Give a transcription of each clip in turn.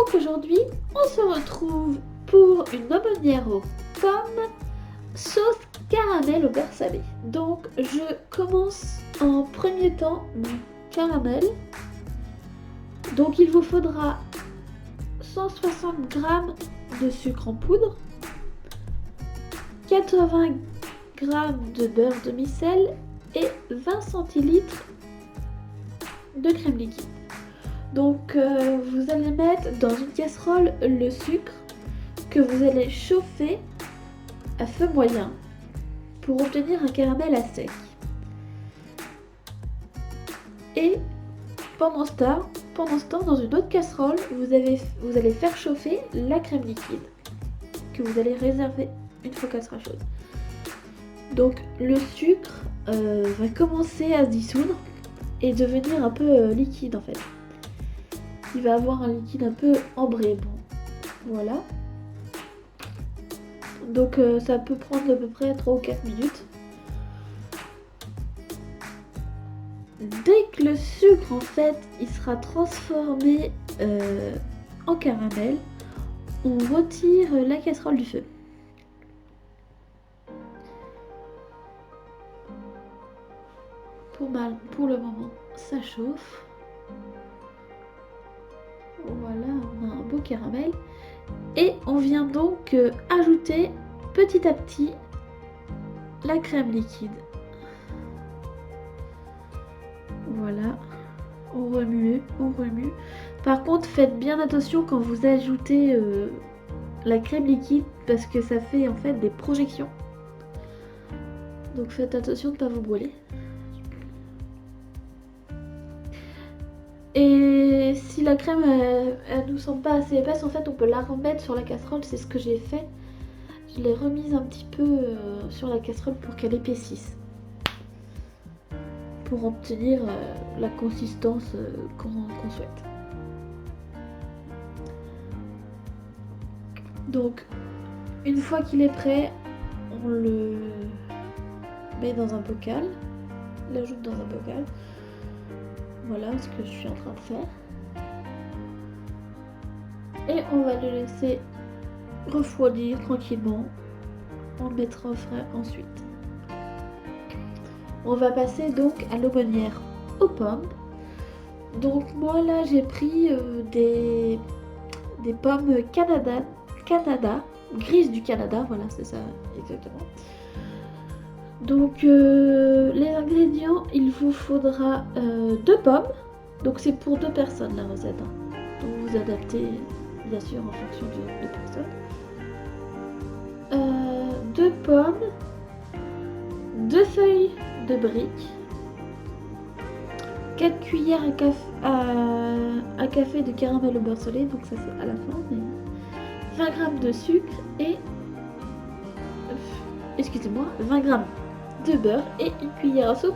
Donc aujourd'hui, on se retrouve pour une aumônière aux pommes, sauce caramel au beurre salé. Donc je commence en premier temps mon caramel. Donc il vous faudra 160 g de sucre en poudre, 80 g de beurre demi-sel et 20 centilitres de crème liquide. Donc vous allez mettre dans une casserole le sucre que vous allez chauffer à feu moyen pour obtenir un caramel à sec. Et pendant ce temps, dans une autre casserole, vous allez faire chauffer la crème liquide que vous allez réserver une fois qu'elle sera chaude. Donc le sucre va commencer à se dissoudre et devenir un peu liquide en fait. Il va avoir un liquide un peu ambré. Bon, voilà. Donc ça peut prendre à peu près 3 ou 4 minutes. Dès que le sucre en fait il sera transformé en caramel, on retire la casserole du feu. Pour le moment, ça chauffe. Voilà, on a un beau caramel. Et on vient donc ajouter petit à petit la crème liquide. Voilà, on remue, on remue. Par contre, faites bien attention quand vous ajoutez la crème liquide parce que ça fait en fait des projections. Donc faites attention de ne pas vous brûler. Et si la crème elle nous semble pas assez épaisse, en fait on peut la remettre sur la casserole, c'est ce que j'ai fait. Je l'ai remise un petit peu sur la casserole pour qu'elle épaississe. Pour obtenir la consistance qu'on souhaite. Donc une fois qu'il est prêt, on le met dans un bocal, l'ajoute dans un bocal. Voilà ce que je suis en train de faire. Et on va le laisser refroidir tranquillement. On le mettra au frais ensuite. On va passer donc à l'aumônière aux pommes. Donc moi là j'ai pris des pommes Canada, grises du Canada, voilà c'est ça exactement. Donc les ingrédients, il vous faudra 2 pommes, donc c'est pour 2 personnes la recette. Hein. Donc vous adaptez bien sûr en fonction de personnes. 2 pommes, 2 feuilles de briques, 4 cuillères à café de caramel au beurre salé, donc ça c'est à la fin, mais 20 g de sucre et 20 g de beurre et une cuillère à soupe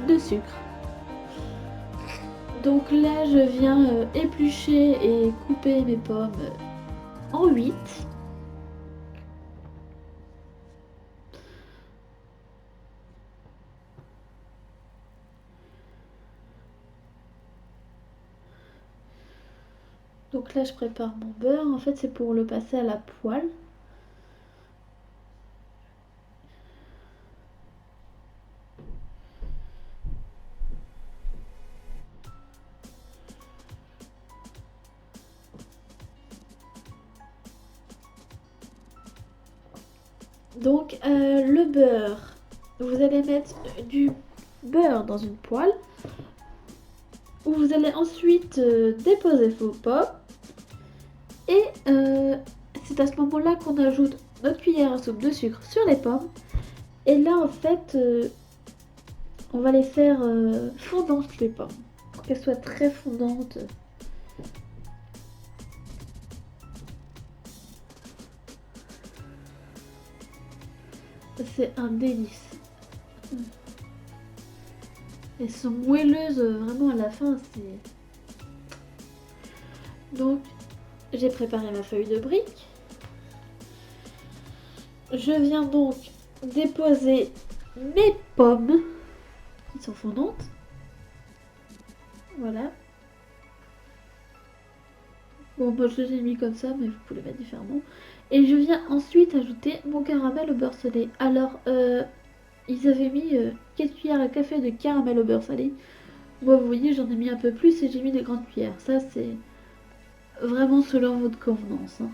de sucre. Donc là je viens éplucher et couper mes pommes en 8. Donc là je prépare mon beurre, en fait c'est pour le passer à la poêle. Donc le beurre, vous allez mettre du beurre dans une poêle où vous allez ensuite déposer vos pommes et c'est à ce moment là qu'on ajoute notre cuillère à soupe de sucre sur les pommes et là en fait on va les faire fondantes les pommes pour qu'elles soient très fondantes. C'est un délice. Elles sont moelleuses vraiment à la fin. Donc j'ai préparé ma feuille de brique. Je viens donc déposer mes pommes qui sont fondantes. Voilà. Bon, moi je les ai mis comme ça, mais vous pouvez les mettre différemment. Et je viens ensuite ajouter mon caramel au beurre salé. Alors, ils avaient mis 4 cuillères à café de caramel au beurre salé. Moi, vous voyez, j'en ai mis un peu plus et j'ai mis des grandes cuillères. Ça, c'est vraiment selon votre convenance, hein.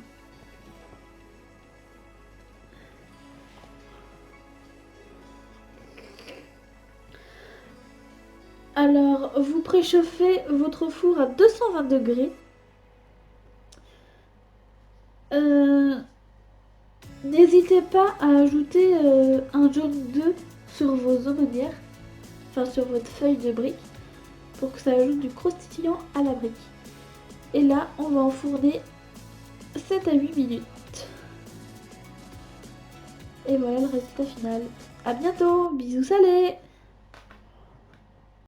Alors, vous préchauffez votre four à 220 degrés. Euh, N'hésitez pas à ajouter un jaune d'œuf sur vos aumônières, enfin sur votre feuille de brique, pour que ça ajoute du croustillant à la brique. Et là, on va enfourner 7 à 8 minutes. Et voilà le résultat final. A bientôt, bisous salés!